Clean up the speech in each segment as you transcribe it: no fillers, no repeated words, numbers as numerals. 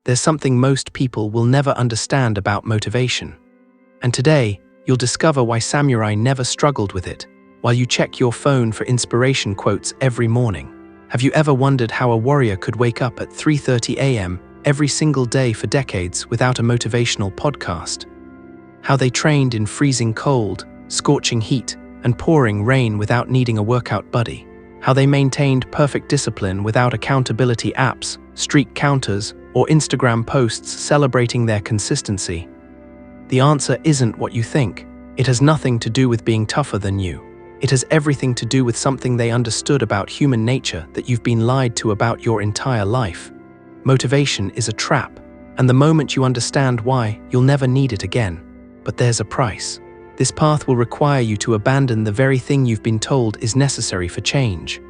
there's something most people will never understand about motivation. And today, you'll discover why samurai never struggled with it, while you check your phone for inspiration quotes every morning. Have you ever wondered how a warrior could wake up at 3:30 a.m. every single day for decades without a motivational podcast? How they trained in freezing cold, scorching heat, and pouring rain without needing a workout buddy? How they maintained perfect discipline without accountability apps, streak counters, or Instagram posts celebrating their consistency? The answer isn't what you think. It has nothing to do with being tougher than you. It has everything to do with something they understood about human nature that you've been lied to about your entire life. Motivation is a trap, and the moment you understand why, you'll never need it again. But there's a price. This path will require you to abandon the very thing you've been told is necessary for change.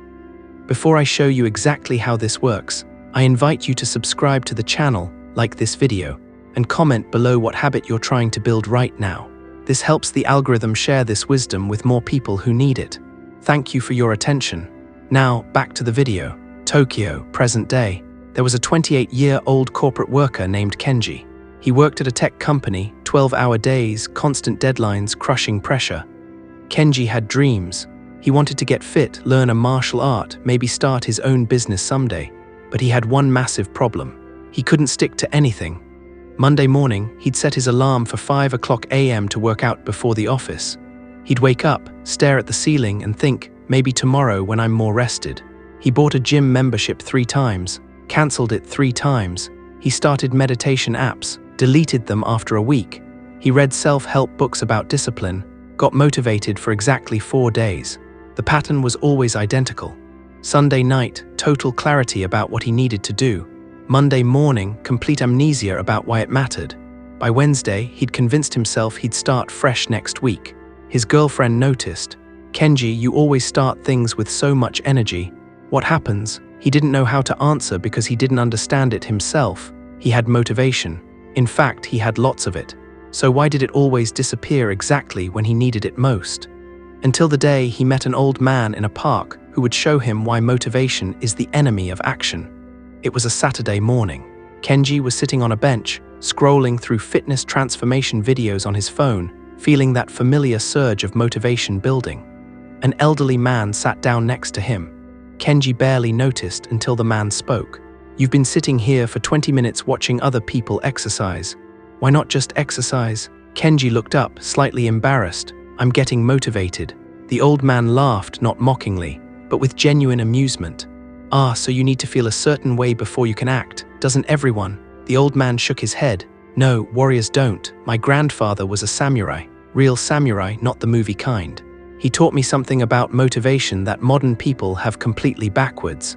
Before I show you exactly how this works, I invite you to subscribe to the channel, like this video, and comment below what habit you're trying to build right now. This helps the algorithm share this wisdom with more people who need it. Thank you for your attention. Now, back to the video. Tokyo, present day. There was a 28-year-old corporate worker named Kenji. He worked at a tech company, 12-hour days, constant deadlines, crushing pressure. Kenji had dreams. He wanted to get fit, learn a martial art, maybe start his own business someday. But he had one massive problem. He couldn't stick to anything. Monday morning, he'd set his alarm for 5 a.m. to work out before the office. He'd wake up, stare at the ceiling, and think, maybe tomorrow when I'm more rested. He bought a gym membership 3 times, cancelled it 3 times. He started meditation apps, deleted them after a week. He read self-help books about discipline, got motivated for exactly 4 days. The pattern was always identical. Sunday night, total clarity about what he needed to do. Monday morning, complete amnesia about why it mattered. By Wednesday, he'd convinced himself he'd start fresh next week. His girlfriend noticed, "Kenji, you always start things with so much energy. What happens?" He didn't know how to answer because he didn't understand it himself. He had motivation. In fact, he had lots of it. So why did it always disappear exactly when he needed it most? Until the day he met an old man in a park who would show him why motivation is the enemy of action. It was a Saturday morning. Kenji was sitting on a bench, scrolling through fitness transformation videos on his phone, feeling that familiar surge of motivation building. An elderly man sat down next to him. Kenji barely noticed until the man spoke. "You've been sitting here for 20 minutes watching other people exercise. Why not just exercise?" Kenji looked up, slightly embarrassed. "I'm getting motivated." The old man laughed, not mockingly, but with genuine amusement. "Ah, so you need to feel a certain way before you can act, doesn't everyone?" The old man shook his head. "No, warriors don't. My grandfather was a samurai. Real samurai, not the movie kind. He taught me something about motivation that modern people have completely backwards."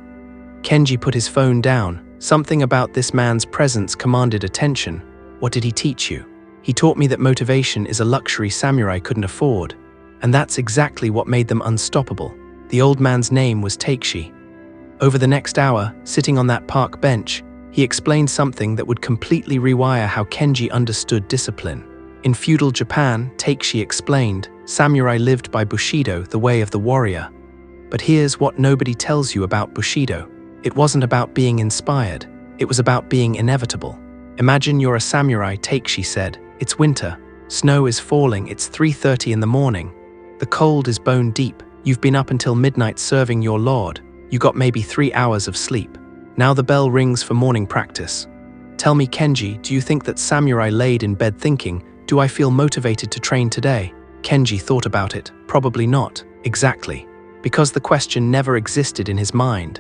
Kenji put his phone down. Something about this man's presence commanded attention. "What did he teach you?" "He taught me that motivation is a luxury samurai couldn't afford. And that's exactly what made them unstoppable." The old man's name was Takeshi. Over the next hour, sitting on that park bench, he explained something that would completely rewire how Kenji understood discipline. In feudal Japan, Takeshi explained, samurai lived by Bushido, the way of the warrior. But here's what nobody tells you about Bushido. It wasn't about being inspired. It was about being inevitable. "Imagine you're a samurai," Takeshi said. "It's winter. Snow is falling. It's 3:30 in the morning. The cold is bone deep. You've been up until midnight serving your lord. You got maybe 3 hours of sleep. Now the bell rings for morning practice. Tell me, Kenji, do you think that samurai laid in bed thinking, 'Do I feel motivated to train today?'" Kenji thought about it. Probably not. Exactly. Because the question never existed in his mind.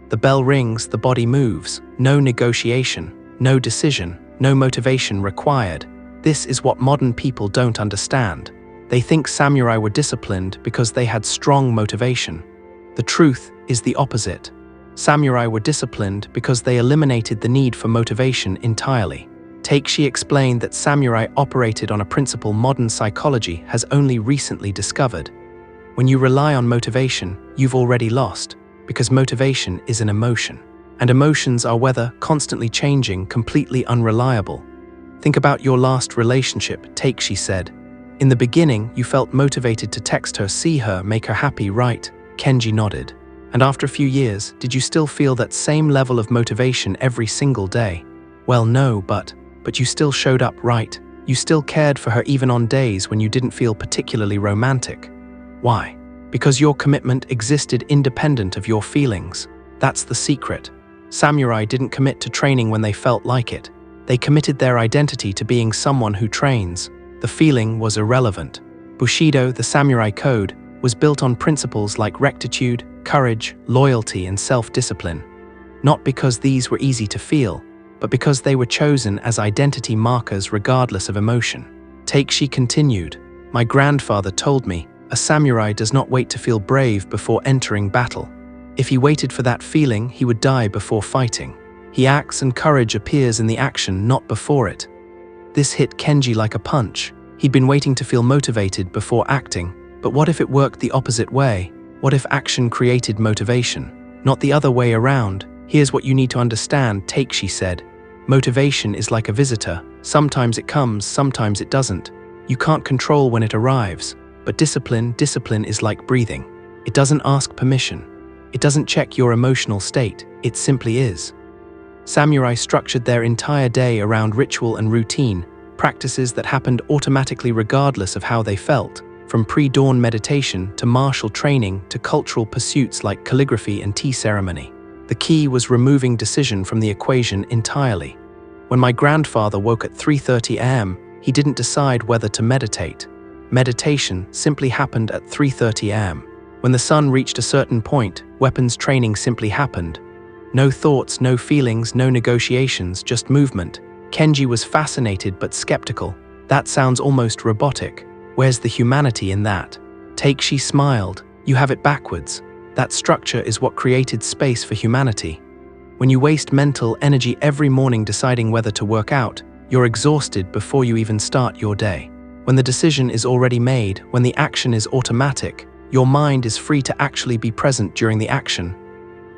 The bell rings, the body moves. No negotiation, no decision, no motivation required. This is what modern people don't understand. They think samurai were disciplined because they had strong motivation. The truth is the opposite. Samurai were disciplined because they eliminated the need for motivation entirely. Takeshi explained that samurai operated on a principle modern psychology has only recently discovered. When you rely on motivation, you've already lost, because motivation is an emotion. And emotions are, whether constantly changing, completely unreliable. "Think about your last relationship," Takeshi said. "In the beginning, you felt motivated to text her, see her, make her happy, right?" Kenji nodded. "And after a few years, did you still feel that same level of motivation every single day?" Well, no, but you still showed up, right? You still cared for her even on days when you didn't feel particularly romantic. Why? Because your commitment existed independent of your feelings. That's the secret. Samurai didn't commit to training when they felt like it. They committed their identity to being someone who trains. The feeling was irrelevant. Bushido, the samurai code, was built on principles like rectitude, courage, loyalty, and self-discipline. Not because these were easy to feel, but because they were chosen as identity markers regardless of emotion. Takeshi continued, "My grandfather told me, a samurai does not wait to feel brave before entering battle. If he waited for that feeling, he would die before fighting. He acts and courage appears in the action, not before it." This hit Kenji like a punch. He'd been waiting to feel motivated before acting, but what if it worked the opposite way? What if action created motivation? Not the other way around. "Here's what you need to understand," Takeshi said. "Motivation is like a visitor. Sometimes it comes, sometimes it doesn't. You can't control when it arrives. But discipline is like breathing. It doesn't ask permission. It doesn't check your emotional state. It simply is." Samurai structured their entire day around ritual and routine, practices that happened automatically regardless of how they felt, from pre-dawn meditation to martial training to cultural pursuits like calligraphy and tea ceremony. The key was removing decision from the equation entirely. When my grandfather woke at 3:30 a.m., he didn't decide whether to meditate. Meditation simply happened at 3:30 a.m. When the sun reached a certain point, weapons training simply happened. No thoughts, no feelings, no negotiations, just movement. Kenji was fascinated but skeptical. "That sounds almost robotic. Where's the humanity in that?" Takeshi smiled. "You have it backwards. That structure is what created space for humanity. When you waste mental energy every morning deciding whether to work out, you're exhausted before you even start your day. When the decision is already made, when the action is automatic, your mind is free to actually be present during the action.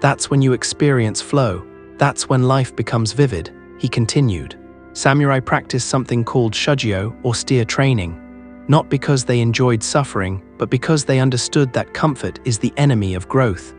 That's when you experience flow. That's when life becomes vivid," he continued. Samurai practiced something called shujyo, austere training, not because they enjoyed suffering, but because they understood that comfort is the enemy of growth.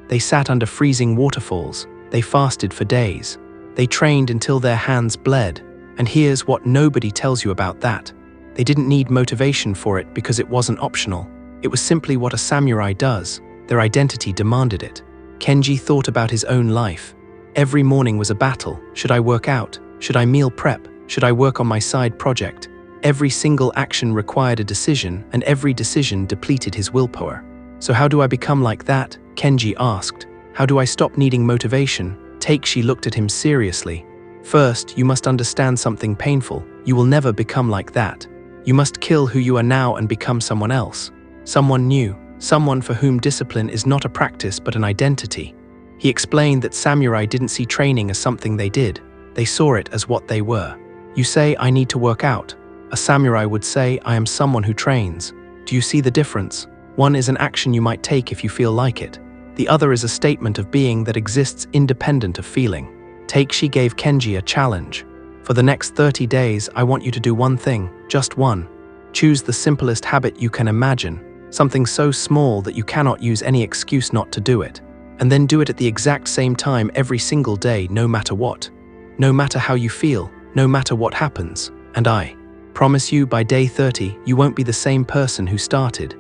They sat under freezing waterfalls. They fasted for days. They trained until their hands bled. And here's what nobody tells you about that. They didn't need motivation for it because it wasn't optional. It was simply what a samurai does. Their identity demanded it. Kenji thought about his own life. Every morning was a battle. Should I work out? Should I meal prep? Should I work on my side project? Every single action required a decision, and every decision depleted his willpower. "So how do I become like that?" Kenji asked. "How do I stop needing motivation?" Takeshi looked at him seriously. "First, you must understand something painful. You will never become like that. You must kill who you are now and become someone else. Someone new. Someone for whom discipline is not a practice but an identity." He explained that samurai didn't see training as something they did. They saw it as what they were. "You say, I need to work out." A samurai would say, "I am someone who trains." Do you see the difference? One is an action you might take if you feel like it. The other is a statement of being that exists independent of feeling. Takeshi gave Kenji a challenge. "For the next 30 days, I want you to do one thing, just one. Choose the simplest habit you can imagine, something so small that you cannot use any excuse not to do it. And then do it at the exact same time every single day, no matter what. No matter how you feel, no matter what happens. And I promise you by day 30, you won't be the same person who started."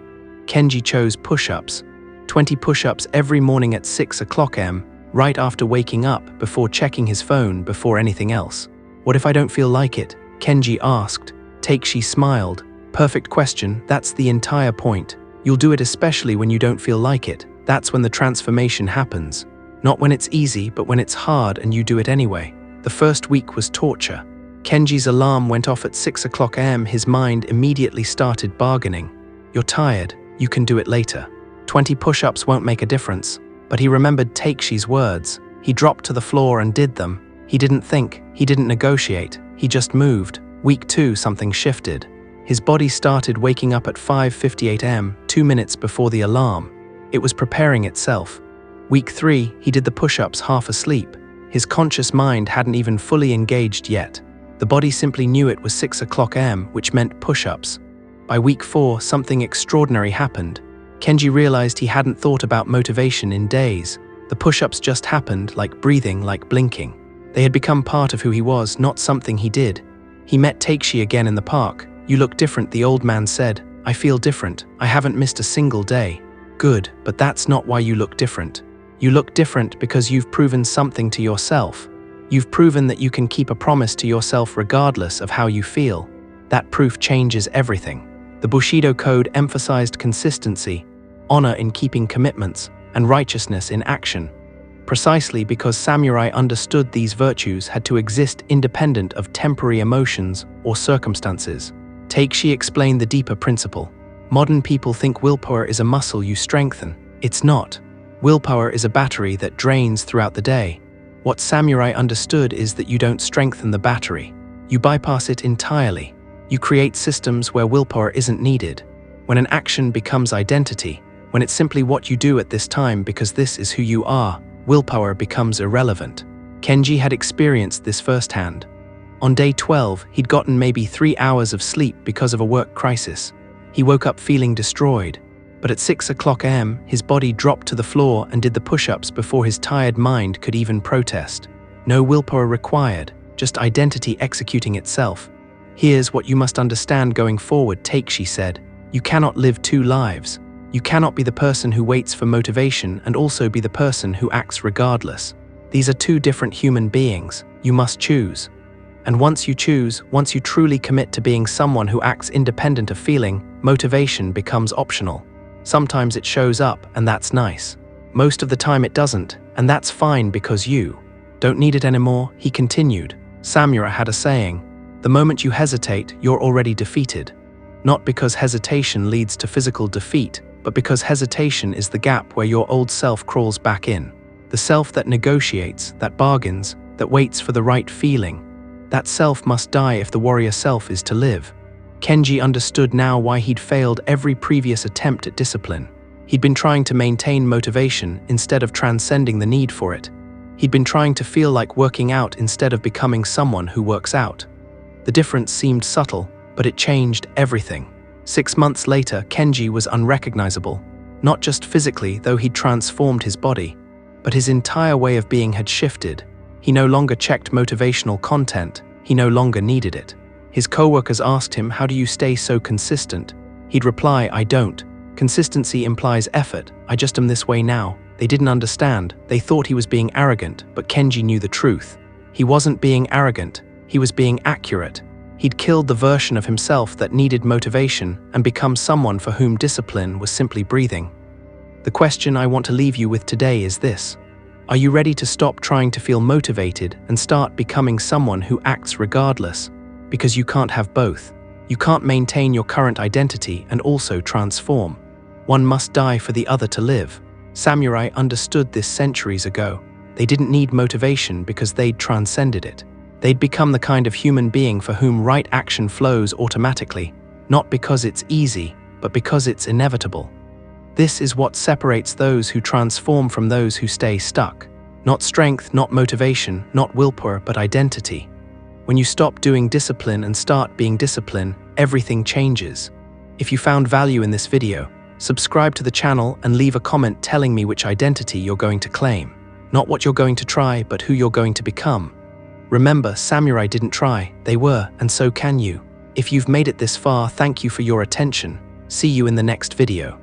Kenji chose push-ups. 20 push-ups every morning at 6 o'clock am, right after waking up, before checking his phone, before anything else. "What if I don't feel like it?" Kenji asked. Takeshi smiled. "Perfect question, that's the entire point. You'll do it especially when you don't feel like it. That's when the transformation happens. Not when it's easy, but when it's hard and you do it anyway." The first week was torture. Kenji's alarm went off at 6 o'clock am. His mind immediately started bargaining. "You're tired, you can do it later. 20 push-ups won't make a difference." But he remembered Takeshi's words. He dropped to the floor and did them. He didn't think, he didn't negotiate, he just moved. Week 2, something shifted. His body started waking up at 5:58 am, 2 minutes before the alarm. It was preparing itself. Week 3, he did the push-ups half asleep. His conscious mind hadn't even fully engaged yet. The body simply knew it was 6 o'clock am, which meant push-ups. By week 4, something extraordinary happened. Kenji realized he hadn't thought about motivation in days. The push-ups just happened, like breathing, like blinking. They had become part of who he was, not something he did. He met Takeshi again in the park. "You look different," the old man said. "I feel different. I haven't missed a single day." "Good, but that's not why you look different. You look different because you've proven something to yourself. You've proven that you can keep a promise to yourself regardless of how you feel. That proof changes everything." The Bushido code emphasized consistency, honor in keeping commitments, and righteousness in action. Precisely because samurai understood these virtues had to exist independent of temporary emotions or circumstances. Takeshi explained the deeper principle. Modern people think willpower is a muscle you strengthen. It's not. Willpower is a battery that drains throughout the day. What samurai understood is that you don't strengthen the battery. You bypass it entirely. You create systems where willpower isn't needed. When an action becomes identity, when it's simply what you do at this time because this is who you are, willpower becomes irrelevant. Kenji had experienced this firsthand. On day 12, he'd gotten maybe 3 hours of sleep because of a work crisis. He woke up feeling destroyed. But at 6 a.m., his body dropped to the floor and did the push-ups before his tired mind could even protest. No willpower required, just identity executing itself. "Here's what you must understand going forward," Takeshi said. "You cannot live two lives. You cannot be the person who waits for motivation and also be the person who acts regardless. These are two different human beings. You must choose. And once you choose, once you truly commit to being someone who acts independent of feeling, motivation becomes optional. Sometimes it shows up, and that's nice. Most of the time it doesn't, and that's fine because you don't need it anymore," he continued. Samurai had a saying, "The moment you hesitate, you're already defeated." Not because hesitation leads to physical defeat, but because hesitation is the gap where your old self crawls back in. The self that negotiates, that bargains, that waits for the right feeling. That self must die if the warrior self is to live. Kenji understood now why he'd failed every previous attempt at discipline. He'd been trying to maintain motivation instead of transcending the need for it. He'd been trying to feel like working out instead of becoming someone who works out. The difference seemed subtle, but it changed everything. 6 months later, Kenji was unrecognizable. Not just physically, though he'd transformed his body, but his entire way of being had shifted. He no longer checked motivational content. He no longer needed it. His co-workers asked him, "How do you stay so consistent?" He'd reply, "I don't. Consistency implies effort. I just am this way now." They didn't understand. They thought he was being arrogant, but Kenji knew the truth. He wasn't being arrogant. He was being accurate. He'd killed the version of himself that needed motivation and become someone for whom discipline was simply breathing. The question I want to leave you with today is this. Are you ready to stop trying to feel motivated and start becoming someone who acts regardless? Because you can't have both. You can't maintain your current identity and also transform. One must die for the other to live. Samurai understood this centuries ago. They didn't need motivation because they'd transcended it. They'd become the kind of human being for whom right action flows automatically, not because it's easy, but because it's inevitable. This is what separates those who transform from those who stay stuck. Not strength, not motivation, not willpower, but identity. When you stop doing discipline and start being discipline, everything changes. If you found value in this video, subscribe to the channel and leave a comment telling me which identity you're going to claim. Not what you're going to try, but who you're going to become. Remember, samurai didn't try, they were, and so can you. If you've made it this far, thank you for your attention. See you in the next video.